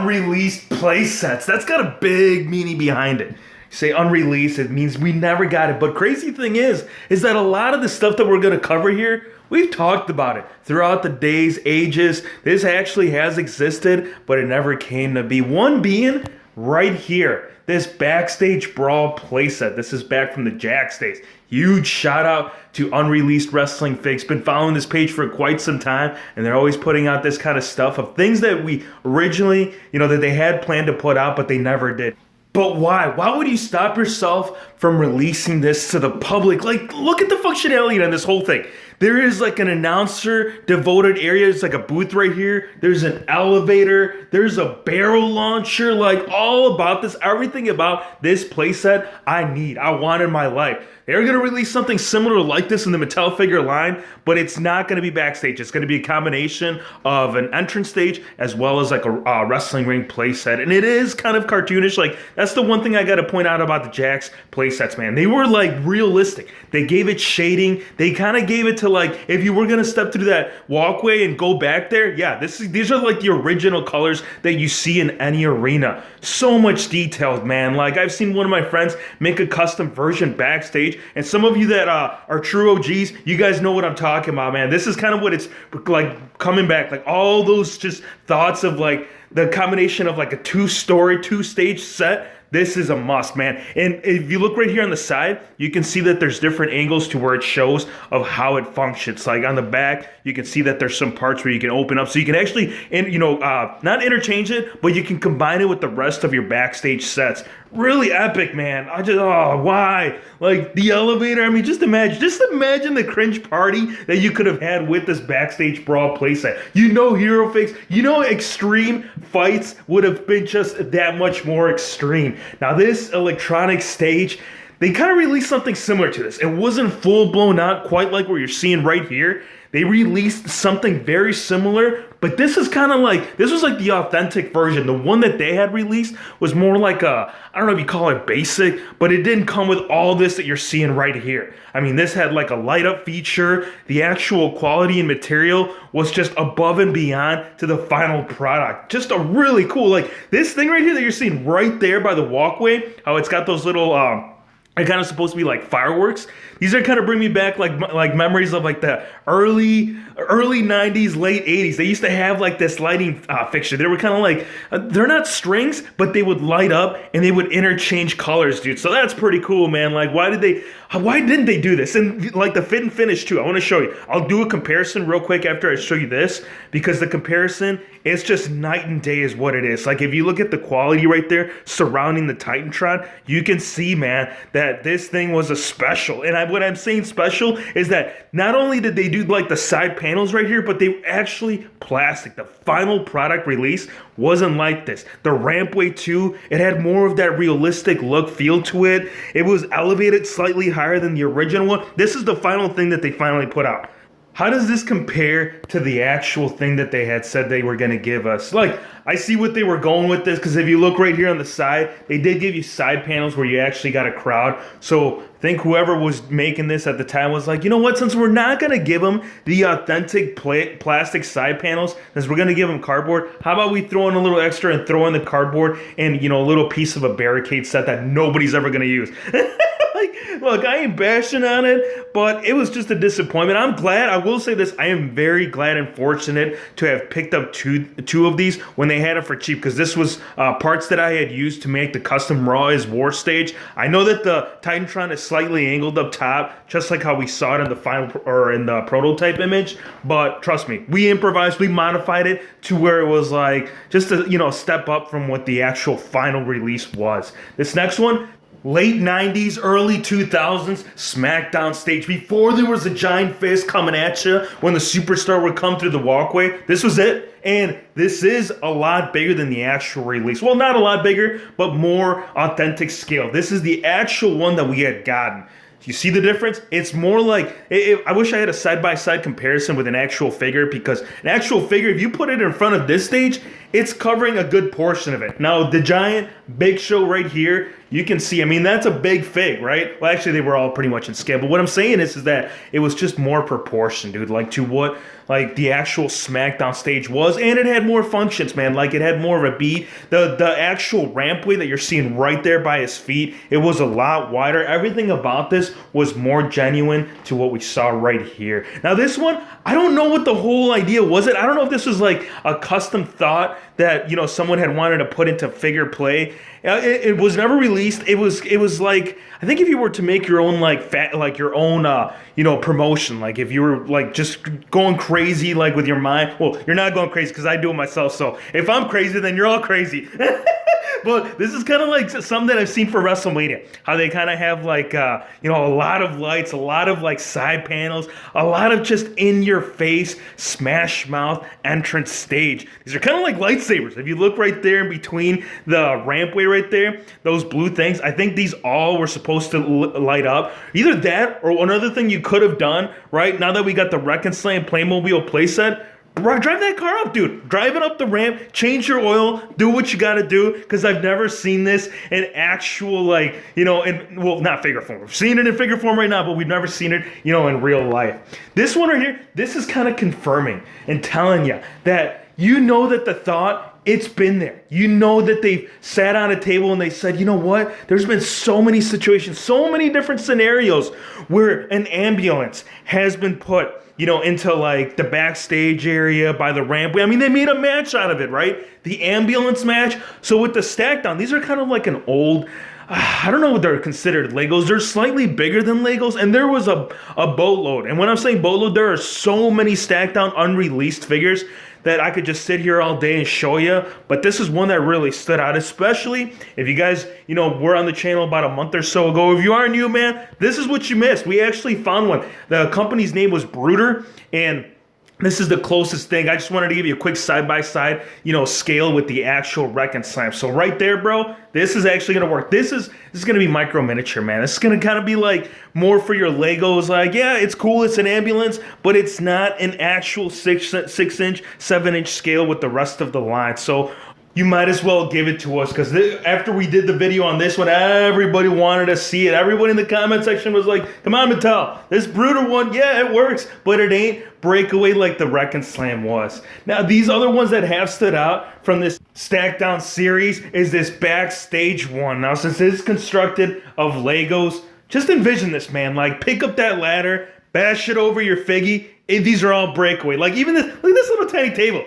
unreleased playsets. That's got a big meaning behind it. Say unreleased, it means we never got it. But crazy thing is that a lot of the stuff that we're gonna cover here, we've talked about it throughout the days, ages. This actually has existed, but it never came to be. One being right here, this Backstage Brawl playset. This is back from the Jax days. Huge shout out to Unreleased Wrestling Figs. Been following this page for quite some time, and they're always putting out this kind of stuff of things that we originally, that they had planned to put out, but they never did. But why? Why would you stop yourself from releasing this to the public? Like, look at the functionality on this whole thing. There is like an announcer devoted area. It's like a booth right here. There's an elevator. There's a barrel launcher. Like, all about this, everything about this playset I want in my life. They're going to release something similar like this in the Mattel figure line, but it's not going to be backstage. It's going to be a combination of an entrance stage as well as like a wrestling ring playset. And it is kind of cartoonish. Like, that's the one thing I got to point out about the Jax playsets, man. They were like realistic. They gave it shading. They kind of gave it to like, if you were going to step through that walkway and go back there, yeah, these are like the original colors that you see in any arena. So much detailed, man. Like, I've seen one of my friends make a custom version backstage. And some of you that are true OGs, you guys know what I'm talking about, man. This is kind of what it's like coming back. Like all those just thoughts of like the combination of like a two-stage set. This is a must, man. And if you look right here on the side, you can see that there's different angles to where it shows of how it functions. Like on the back, you can see that there's some parts where you can open up. So you can actually, not interchange it, but you can combine it with the rest of your backstage sets. Really epic, man. Why? Like the elevator, I mean, just imagine the cringe party that you could have had with this Backstage Brawl playset. Hero Fakes, extreme fights would have been just that much more extreme. Now this electronic stage, they kind of released something similar to this. It wasn't full blown out quite like what you're seeing right here. They released something very similar, but this was like the authentic version. The one that they had released was more like I don't know if you call it basic, but it didn't come with all this that you're seeing right here. I mean, this had like a light up feature. The actual quality and material was just above and beyond to the final product. Just a really cool, like this thing right here that you're seeing right there by the walkway, how it's got those little, they're kind of supposed to be like fireworks. These are kind of bring me back like memories of like the early 90s, late 80s. They used to have like this lighting fixture. They were kind of like, they're not strings, but they would light up and they would interchange colors, dude. So that's pretty cool, man. Like, why didn't they do this? And like the fit and finish too. I want to show you. I'll do a comparison real quick after I show you this, because the comparison, it's just night and day is what it is. Like if you look at the quality right there surrounding the Titantron, you can see, man, that this thing was a special. And what I'm saying special is that not only did they do like the side panels right here, but they actually plastic. The final product release wasn't like this. The rampway too, it had more of that realistic look feel to it. It was elevated slightly higher than the original one. This is the final thing that they finally put out. How does this compare to the actual thing that they had said they were going to give us? Like, I see what they were going with this, because if you look right here on the side, they did give you side panels where you actually got a crowd. So I think whoever was making this at the time was like, you know what, since we're not going to give them the authentic plastic side panels, since we're going to give them cardboard, how about we throw in a little extra and throw in the cardboard and, a little piece of a barricade set that nobody's ever going to use. Look, I ain't bashing on it, but it was just a disappointment. I'm glad, I will say this, I am very glad and fortunate to have picked up two of these when they had it for cheap, because this was parts that I had used to make the custom Raw is War stage. I know that the Titantron is slightly angled up top, just like how we saw it in the final or in the prototype image, but trust me, we improvised, we modified it to where it was like just a step up from what the actual final release was. This next one, late 90s, early 2000s, SmackDown Stage. Before there was a giant fist coming at you when the superstar would come through the walkway, this was it. And this is a lot bigger than the actual release. Well, not a lot bigger, but more authentic scale. This is the actual one that we had gotten. You see the difference? It's more like, I wish I had a side-by-side comparison with an actual figure, because an actual figure, if you put it in front of this stage, it's covering a good portion of it. Now, the giant Big Show right here, you can see, I mean, that's a big fig, right? Well, actually, they were all pretty much in scale. But what I'm saying is that it was just more proportion, dude, like to what like the actual SmackDown stage was, and it had more functions, man. Like it had more of a beat. The actual rampway that you're seeing right there by his feet, it was a lot wider. Everything about this was more genuine to what we saw right here. Now this one, I don't know what the whole idea was. I don't know if this was like a custom thought that, you know, someone had wanted to put into figure play. It was never released. It was like, I think if you were to make your own your own you know, promotion, like if you were like just going crazy like with your mind. Well, you're not going crazy because I do it myself. So if I'm crazy, then you're all crazy. But this is kind of like something that I've seen for WrestleMania. How they kind of have like, you know, a lot of lights, a lot of like side panels, a lot of just in your face, smash mouth entrance stage. These are kind of like lightsabers. If you look right there in between the rampway right there, those blue things, I think these all were supposed to light up. Either that or another thing you could have done, right? Now that we got the Wreck and Slam Playmobil playset, drive that car up, dude. Drive it up the ramp, change your oil, do what you gotta do, because I've never seen this in actual, like, you know, well, not figure form. We've seen it in figure form right now, but we've never seen it, you know, in real life. This one right here, this is kind of confirming and telling you that you know that the thought, it's been there. You know that they've sat on a table and they said, you know what? There's been so many situations, so many different scenarios where an ambulance has been put, you know, into like the backstage area by the rampway. I mean, they made a match out of it, right? The ambulance match. So with the stack down, these are kind of like an old, I don't know what they're considered Legos. They're slightly bigger than Legos, and there was a boatload. And when I'm saying boatload, there are so many stacked down unreleased figures that I could just sit here all day and show you. But this is one that really stood out, especially if you guys, you know, were on the channel about a month or so ago. If you are new, man, this is what you missed. We actually found one. The company's name was Brooder, and this is the closest thing. I just wanted to give you a quick side-by-side, you know, scale with the actual Wreck and Slam. So right there, bro, this is actually going to work. This is going to be micro miniature, man. This is going to kind of be like more for your Legos. Like, yeah, it's cool. It's an ambulance, but it's not an actual 6-inch, 7-inch scale with the rest of the line. So you might as well give it to us, because after we did the video on this one, everybody wanted to see it. Everybody in the comment section was like, come on, Mattel, this Brooder one, yeah, it works, but it ain't breakaway like the Wreck and Slam was. Now, these other ones that have stood out from this stacked down series is this Backstage one. Now, since it's constructed of Legos, just envision this, man. Like, pick up that ladder, bash it over your figgy, and these are all breakaway. Like, even this, look at this little tiny table.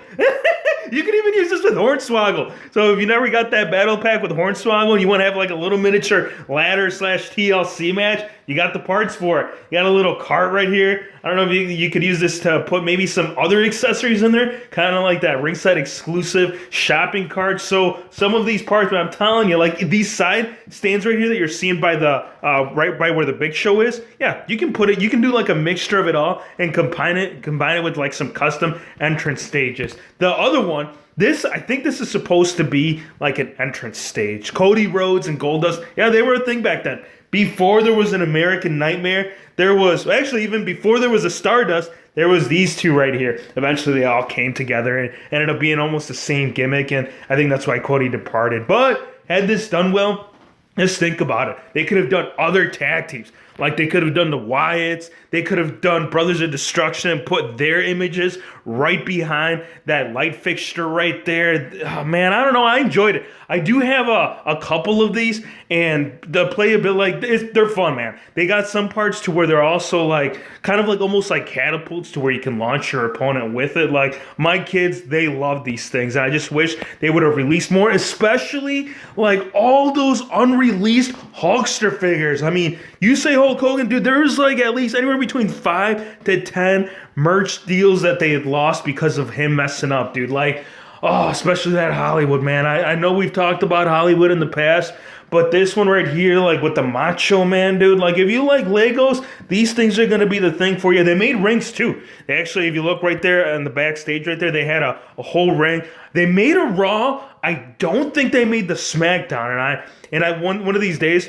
You can even use this with Hornswoggle. So if you never got that battle pack with Hornswoggle and you want to have like a little miniature ladder / TLC match, you got the parts for it. You got a little cart right here. I don't know if you could use this to put maybe some other accessories in there, kind of like that ringside exclusive shopping cart. So some of these parts, but I'm telling you, like these side stands right here that you're seeing by the right by where the Big Show is. Yeah, you can put it. You can do like a mixture of it all and combine it with like some custom entrance stages. The other one, I think this is supposed to be like an entrance stage. Cody Rhodes and Goldust, yeah, they were a thing back then. Before there was an American Nightmare, there was, actually even before there was a Stardust, there was these two right here. Eventually they all came together and ended up being almost the same gimmick, and I think that's why Cody departed. But had this done well, just think about it. They could have done other tag teams. Like they could have done the Wyatts. They could have done Brothers of Destruction and put their images right behind that light fixture right there. Oh, man, I don't know. I enjoyed it. I do have a couple of these, and the playability, like, they're fun, man. They got some parts to where they're also like, kind of like almost like catapults to where you can launch your opponent with it. Like, my kids, they love these things. And I just wish they would have released more, especially like all those unreleased Hulkster figures. I mean, you say Hulk Hogan, dude, there's like at least anywhere between 5 to 10 merch deals that they had lost because of him messing up, dude. Like, oh, especially that Hollywood, man. I know we've talked about Hollywood in the past, but this one right here, like with the Macho Man, dude, like if you like Legos, these things are going to be the thing for you. They made rings too. They actually, if you look right there on the backstage right there, they had a whole ring. They made a Raw. I don't think they made the SmackDown. And I one of these days,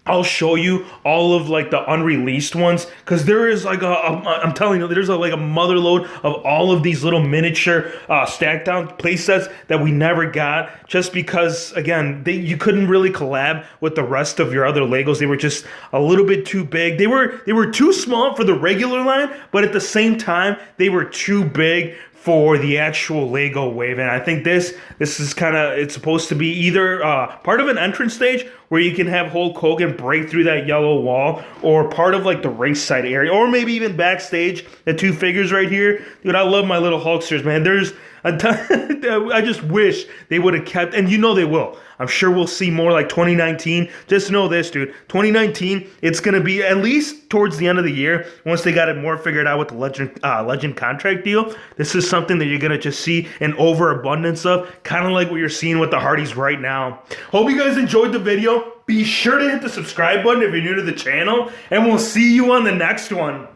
I'll show you all of like the unreleased ones because there is like I'm telling you, there's like a mother load of all of these little miniature stacked down playsets that we never got just because again you couldn't really collab with the rest of your other Legos. They were just a little bit too big. They were too small for the regular line, but at the same time they were too big for the actual Lego wave. And I think this is kind of, it's supposed to be either part of an entrance stage where you can have Hulk Hogan break through that yellow wall, or part of like the race side area, or maybe even backstage, the two figures right here. Dude, I love my little Hulksters, man. There's I just wish they would have kept, and you know they will. I'm sure we'll see more like 2019. Just know this, dude. 2019, it's going to be at least towards the end of the year, once they got it more figured out with the Legend contract deal. This is something that you're going to just see an overabundance of, kind of like what you're seeing with the Hardys right now. Hope you guys enjoyed the video. Be sure to hit the subscribe button if you're new to the channel, and we'll see you on the next one.